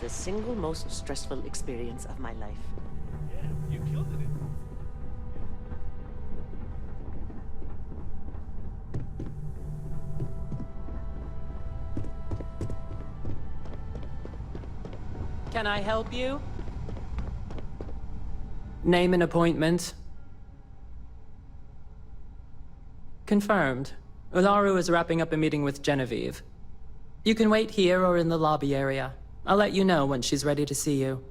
the single most stressful experience of my life. Yeah, you killed it. Can I help you? Name and appointment. Confirmed. Ularu is wrapping up a meeting with Genevieve. You can wait here or in the lobby area. I'll let you know when she's ready to see you.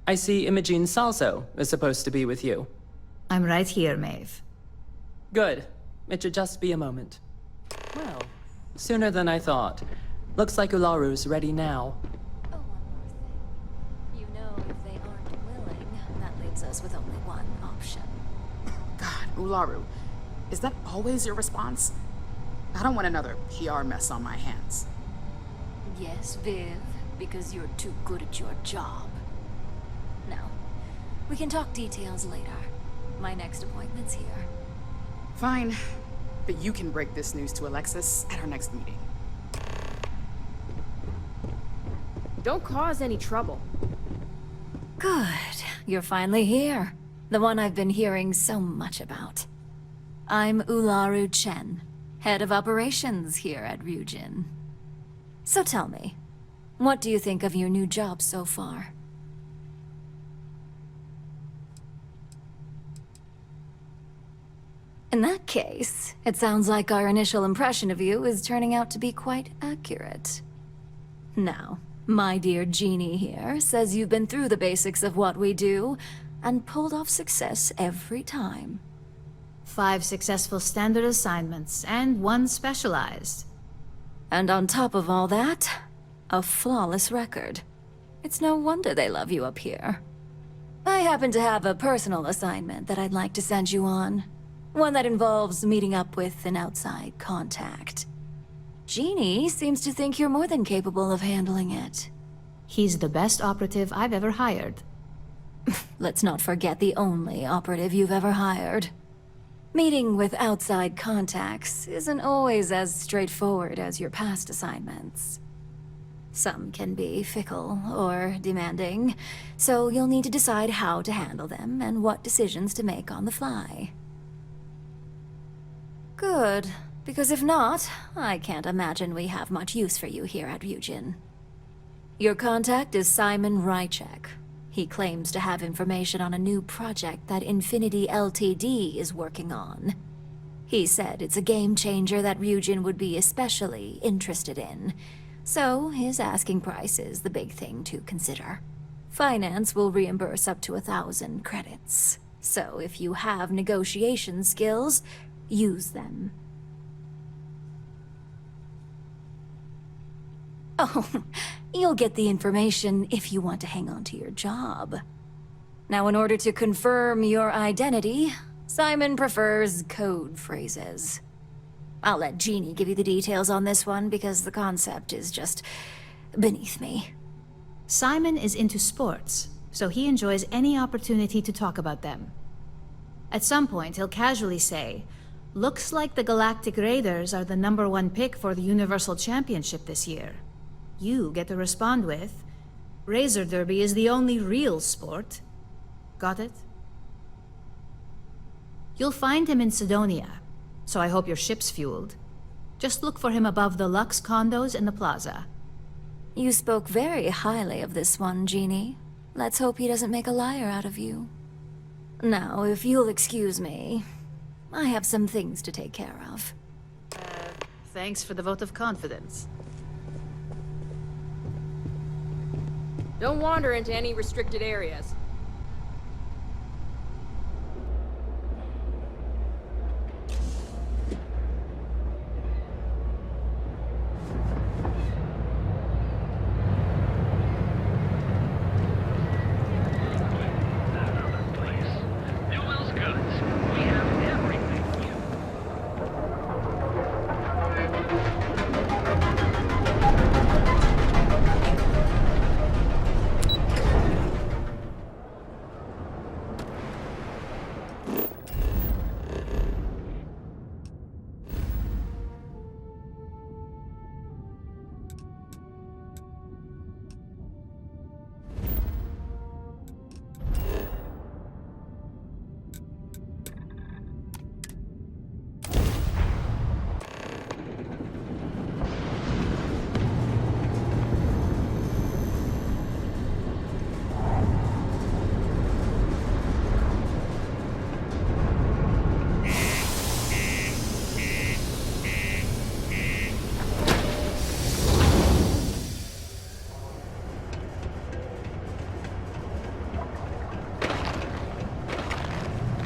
I see Imogene Salzo is supposed to be with you. I'm right here, Maeve. Good. It should just be a moment. Well, sooner than I thought. Looks like Ularu's ready now. Oh, one more thing. You know, if they aren't willing, that leaves us with only one option. God, Ularu, is that always your response? I don't want another PR mess on my hands. Yes, Viv, because you're too good at your job. Now, we can talk details later. My next appointment's here. Fine, but you can break this news to Alexis at our next meeting. Don't cause any trouble. Good. You're finally here. The one I've been hearing so much about. I'm Ularu Chen, head of operations here at Ryujin. So tell me, what do you think of your new job so far? In that case, it sounds like our initial impression of you is turning out to be quite accurate. Now, my dear Jeannie here says you've been through the basics of what we do, and pulled off success every time. 5 successful standard assignments, and 1 specialized. And on top of all that, a flawless record. It's no wonder they love you up here. I happen to have a personal assignment that I'd like to send you on. One that involves meeting up with an outside contact. Jeannie seems to think you're more than capable of handling it. He's the best operative I've ever hired. Let's not forget the only operative you've ever hired. Meeting with outside contacts isn't always as straightforward as your past assignments. Some can be fickle or demanding, so you'll need to decide how to handle them and what decisions to make on the fly. Good, because if not, I can't imagine we have much use for you here at Ryujin. Your contact is Simon Rychek. He claims to have information on a new project that Infinity Ltd is working on. He said it's a game changer that Ryujin would be especially interested in, so his asking price is the big thing to consider. Finance will reimburse up to 1,000 credits, so if you have negotiation skills, use them. Oh, you'll get the information if you want to hang on to your job. Now, in order to confirm your identity, Simon prefers code phrases. I'll let Jeannie give you the details on this one because the concept is just beneath me. Simon is into sports, so he enjoys any opportunity to talk about them. At some point, he'll casually say, "Looks like the Galactic Raiders are the #1 pick for the Universal Championship this year." You get to respond with, "Razor Derby is the only real sport." Got it? You'll find him in Sidonia, so I hope your ship's fueled. Just look for him above the Lux condos in the plaza. You spoke very highly of this one, Jeannie. Let's hope he doesn't make a liar out of you. Now, if you'll excuse me, I have some things to take care of. Thanks for the vote of confidence. Don't wander into any restricted areas.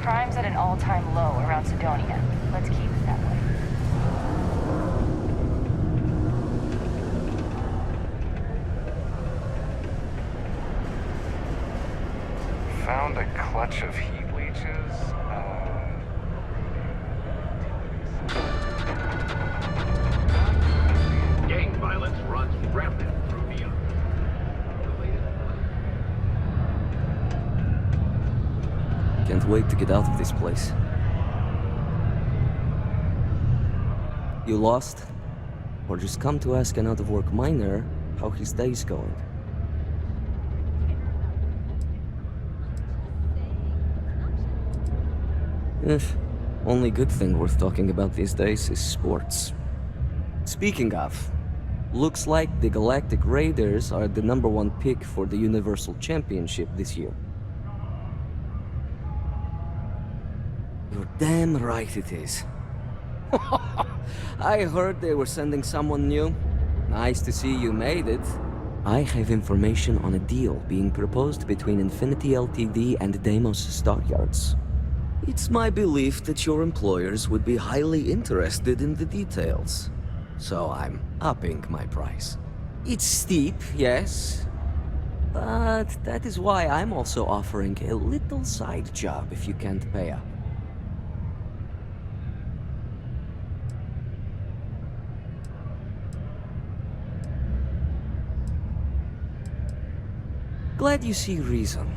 Crime's at an all-time low around Sidonia. Let's keep it that way. Found a clutch of heat leeches. Gang violence runs rampant through Neon. Can't wait to get out of this place. You lost? Or just come to ask an out-of-work miner how his day's going? Only good thing worth talking about these days is sports. Speaking of, looks like the Galactic Raiders are the #1 pick for the Universal Championship this year. You're damn right it is. I heard they were sending someone new. Nice to see you made it. I have information on a deal being proposed between Infinity Ltd and Deimos Stockyards. It's my belief that your employers would be highly interested in the details. So I'm upping my price. It's steep, yes. But that is why I'm also offering a little side job if you can't pay up. Glad you see reason.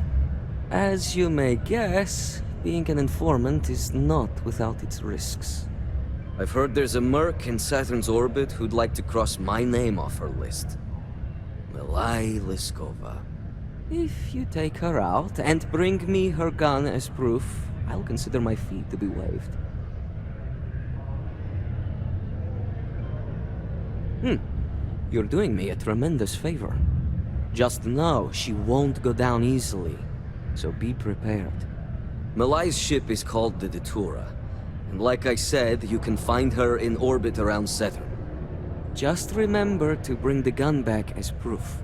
As you may guess, being an informant is not without its risks. I've heard there's a merc in Saturn's orbit who'd like to cross my name off her list. Milai Liskova. If you take her out and bring me her gun as proof, I'll consider my fee to be waived. You're doing me a tremendous favor. Just know she won't go down easily, so be prepared. Milai's ship is called the Datura, and like I said, you can find her in orbit around Saturn. Just remember to bring the gun back as proof.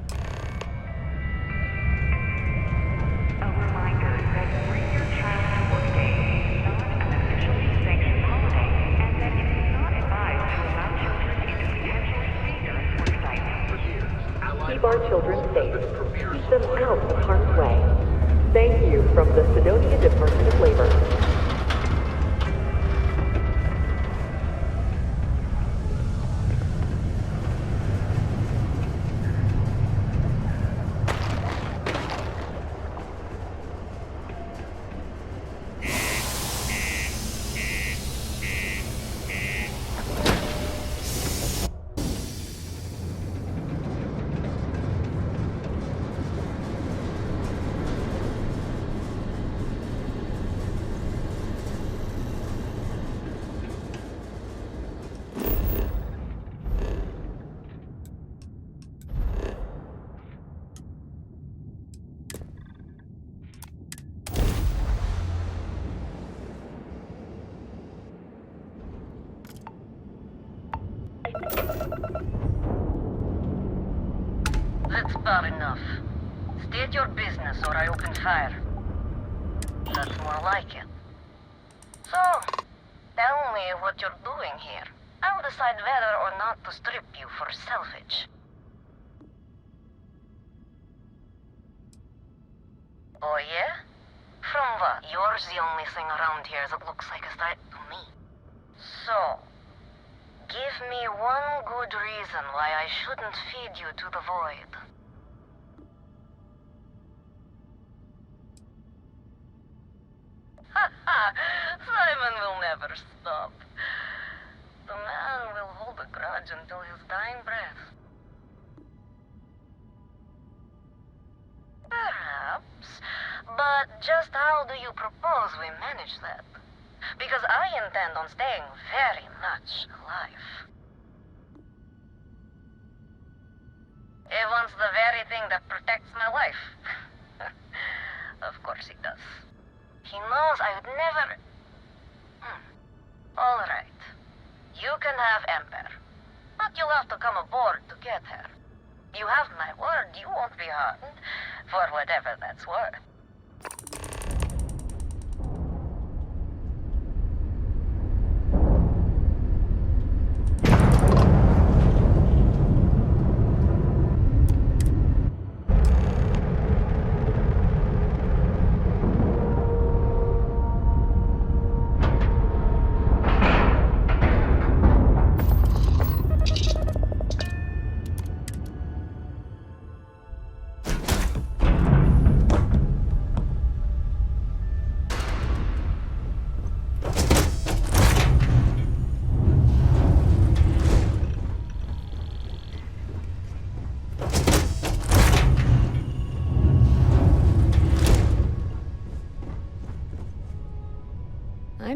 A reminder that Bring Your Child to Work Day is not an officially sanctioned holiday, and that it is not advised to allow children into potentially dangerous work sites. Keep our children safe. Keep them out of harm's way. Thank you from the Sidonia Department of Labor. That's far enough. State your business or I open fire. That's more like it. So, tell me what you're doing here. I'll decide whether or not to strip you for salvage. Oh yeah? From what? You're the only thing around here that looks like a threat to me. So, give me one good reason why I shouldn't feed you to the void. Simon will never stop. The man will hold a grudge until his dying breath. Perhaps. But just how do you propose we manage that? Because I intend on staying very much alive. He wants the very thing that protects my life. Of course he does. He knows I would never... All right. You can have Ember. But you'll have to come aboard to get her. You have my word you won't be harmed, for whatever that's worth.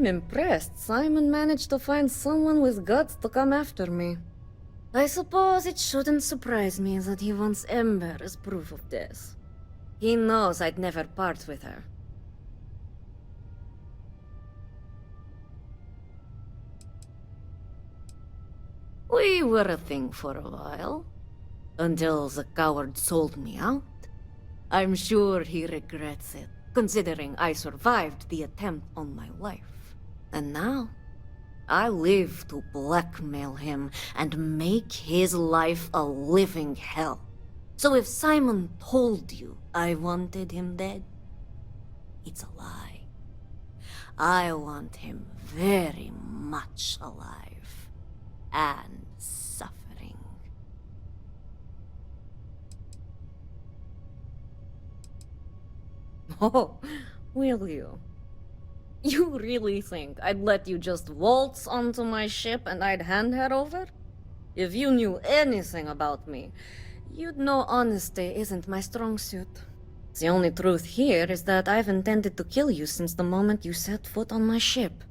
I'm impressed Simon managed to find someone with guts to come after me. I suppose it shouldn't surprise me that he wants Ember as proof of this. He knows I'd never part with her. We were a thing for a while. Until the coward sold me out. I'm sure he regrets it, considering I survived the attempt on my life. And now, I live to blackmail him and make his life a living hell. So if Simon told you I wanted him dead, it's a lie. I want him very much alive. And suffering. Oh, will you? You really think I'd let you just waltz onto my ship and I'd hand her over? If you knew anything about me, you'd know honesty isn't my strong suit. The only truth here is that I've intended to kill you since the moment you set foot on my ship.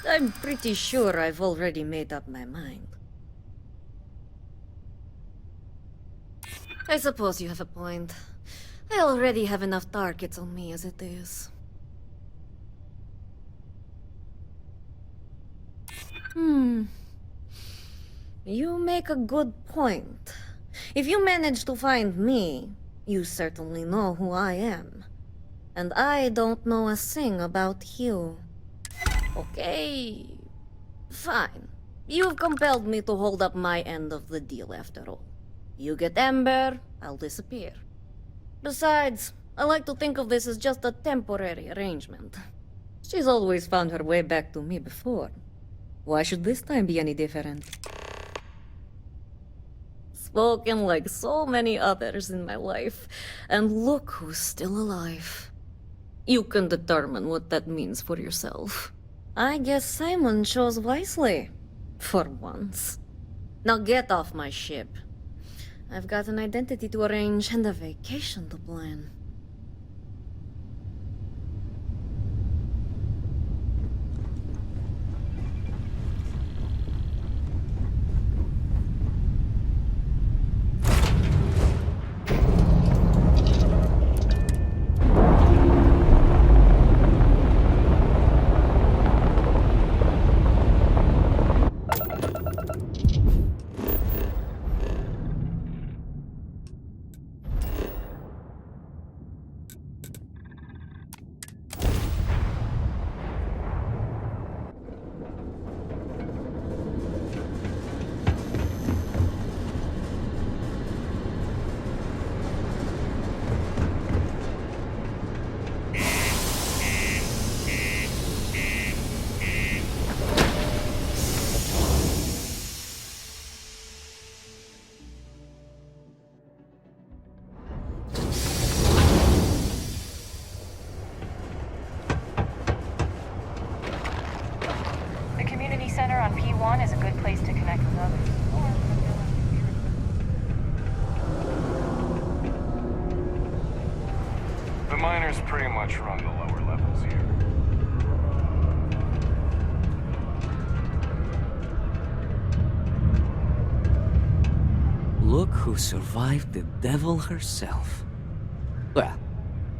I'm pretty sure I've already made up my mind. I suppose you have a point. I already have enough targets on me as it is. You make a good point. If you manage to find me, you certainly know who I am. And I don't know a thing about you. Okay, fine. You've compelled me to hold up my end of the deal after all. You get Ember, I'll disappear. Besides, I like to think of this as just a temporary arrangement. She's always found her way back to me before. Why should this time be any different? Spoken like so many others in my life, and look who's still alive. You can determine what that means for yourself. I guess Simon chose wisely. For once. Now get off my ship. I've got an identity to arrange and a vacation to plan. On P1 is a good place to connect with others. The miners pretty much run the lower levels here. Look who survived the devil herself. Well,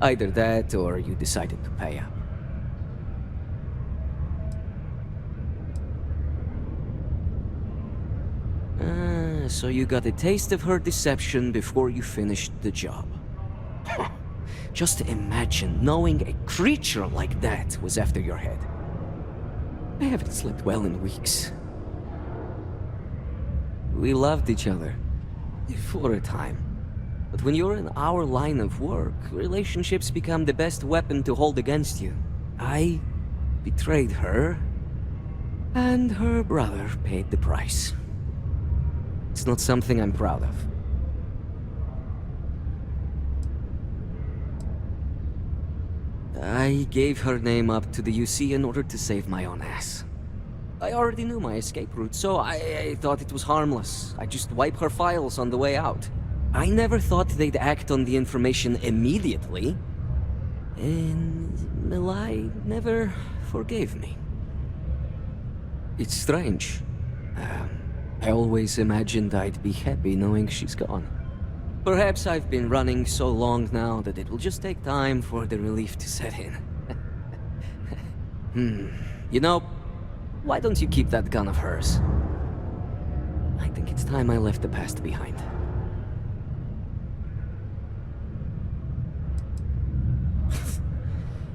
either that or you decided to pay up. So you got a taste of her deception before you finished the job. Just imagine knowing a creature like that was after your head. I haven't slept well in weeks. We loved each other. For a time. But when you're in our line of work, relationships become the best weapon to hold against you. I betrayed her, and her brother paid the price. It's not something I'm proud of. I gave her name up to the UC in order to save my own ass. I already knew my escape route, so I thought it was harmless. I'd just wipe her files on the way out. I never thought they'd act on the information immediately. And Milai never forgave me. It's strange. I always imagined I'd be happy knowing she's gone. Perhaps I've been running so long now that it will just take time for the relief to set in. You know, why don't you keep that gun of hers? I think it's time I left the past behind.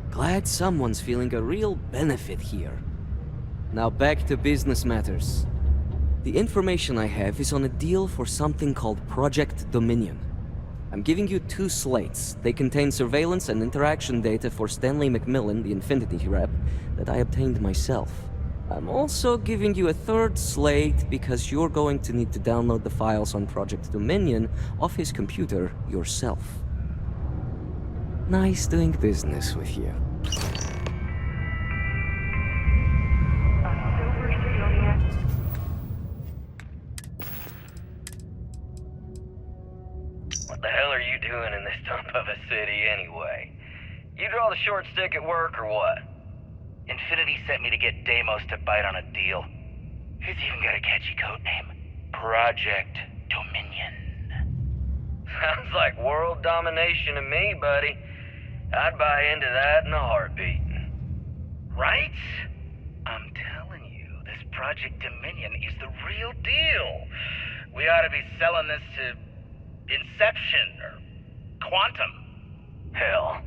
Glad someone's feeling a real benefit here. Now back to business matters. The information I have is on a deal for something called Project Dominion. I'm giving you 2 slates. They contain surveillance and interaction data for Stanley McMillan, the Infinity rep, that I obtained myself. I'm also giving you a 3rd slate because you're going to need to download the files on Project Dominion off his computer yourself. Nice doing business with you. What the hell are you doing in this dump of a city anyway? You draw the short stick at work or what? Infinity sent me to get Deimos to bite on a deal. He's even got a catchy code name. Project Dominion. Sounds like world domination to me, buddy. I'd buy into that in a heartbeat. Right? I'm telling you, this Project Dominion is the real deal. We ought to be selling this to Inception or Quantum. Hell,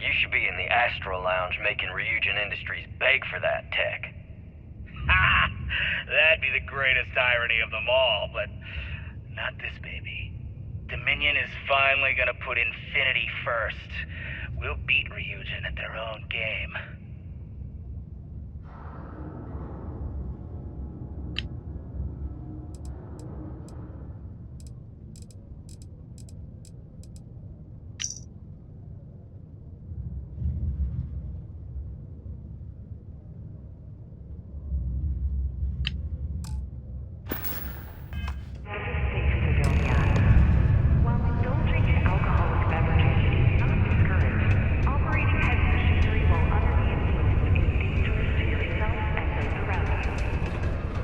you should be in the Astro Lounge making Ryujin Industries beg for that tech. Ha! That'd be the greatest irony of them all, but not this baby. Dominion is finally gonna put Infinity first. We'll beat Ryujin at their own game.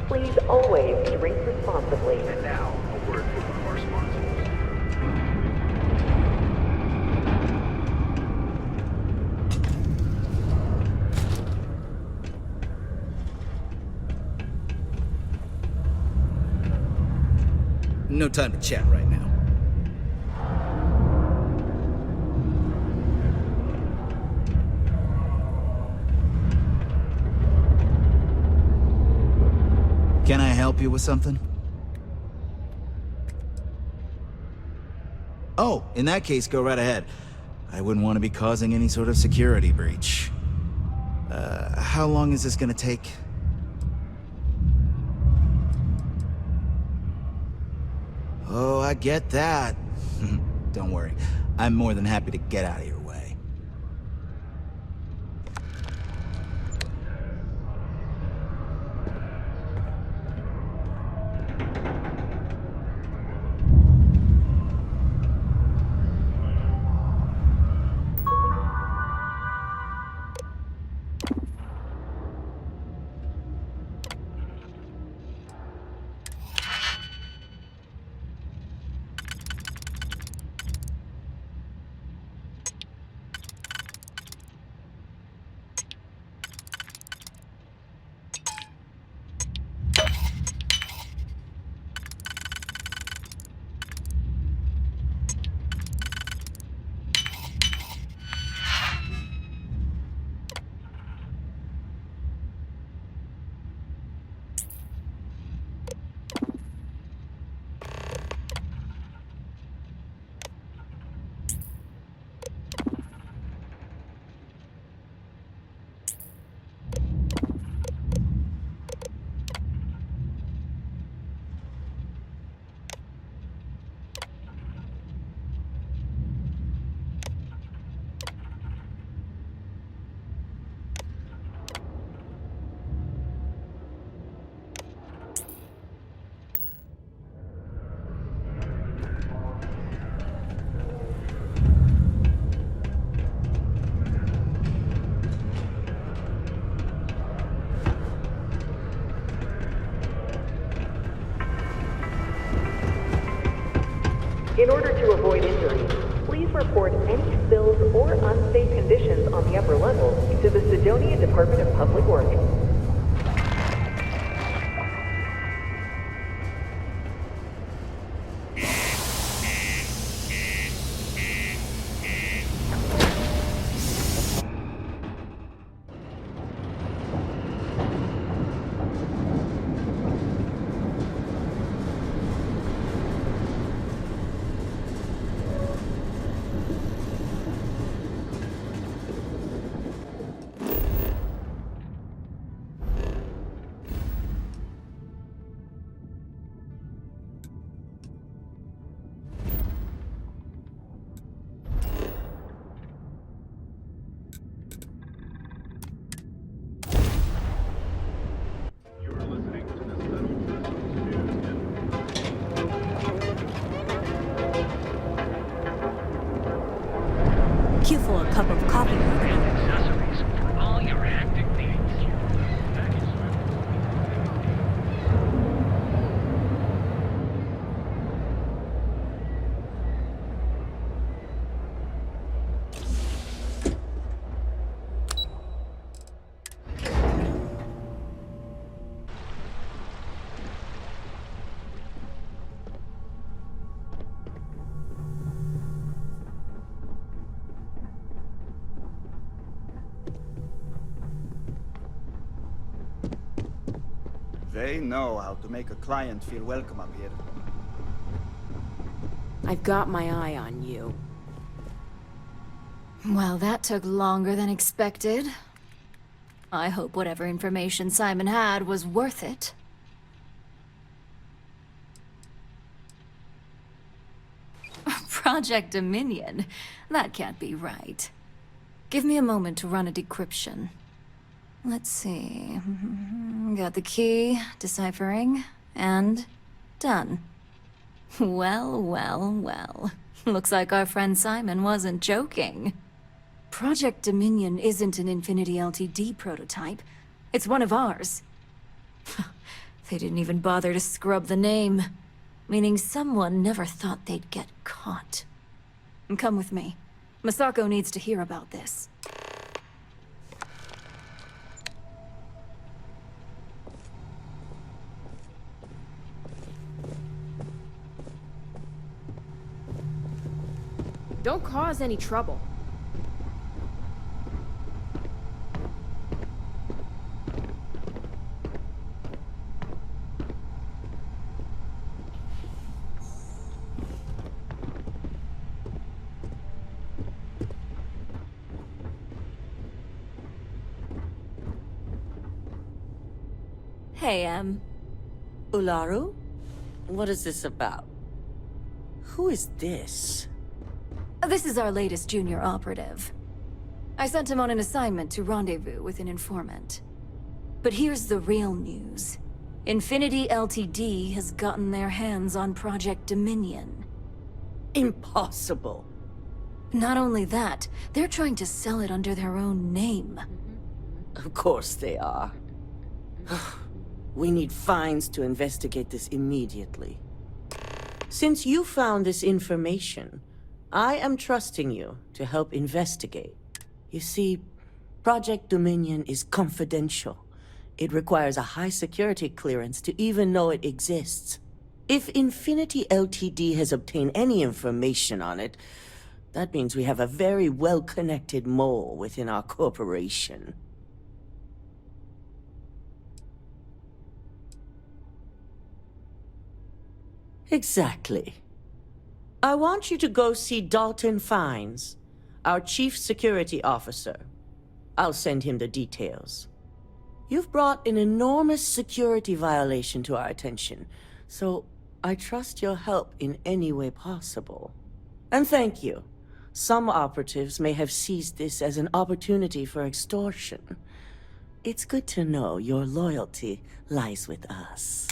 Please always drink responsibly. And now, a word from one of our sponsors. No time to chat right now. Can I help you with something? Oh, in that case, go right ahead. I wouldn't want to be causing any sort of security breach. How long is this gonna take? Oh, I get that. Don't worry. I'm more than happy to get out of your way. In order to avoid injury, please report any spills or unsafe conditions on the upper level to the Sidonia Department of Public Works. Queue for a cup of coffee. Accessories for all your hectic needs. They know how to make a client feel welcome up here. I've got my eye on you. Well, that took longer than expected. I hope whatever information Simon had was worth it. Project Dominion? That can't be right. Give me a moment to run a decryption. Let's see. Got the key, deciphering, and done. Well, well, well. Looks like our friend Simon wasn't joking. Project Dominion isn't an Infinity Ltd prototype. It's one of ours. They didn't even bother to scrub the name, meaning someone never thought they'd get caught. Come with me. Masako needs to hear about this. Don't cause any trouble. Hey, Ularu? What is this about? Who is this? This is our latest junior operative. I sent him on an assignment to rendezvous with an informant. But here's the real news. Infinity Ltd has gotten their hands on Project Dominion. Impossible. Not only that, they're trying to sell it under their own name. Of course they are. We need fines to investigate this immediately. Since you found this information, I am trusting you to help investigate. You see, Project Dominion is confidential. It requires a high security clearance to even know it exists. If Infinity Ltd has obtained any information on it, that means we have a very well-connected mole within our corporation. Exactly. I want you to go see Dalton Fines, our chief security officer. I'll send him the details. You've brought an enormous security violation to our attention, so I trust your help in any way possible. And thank you. Some operatives may have seized this as an opportunity for extortion. It's good to know your loyalty lies with us.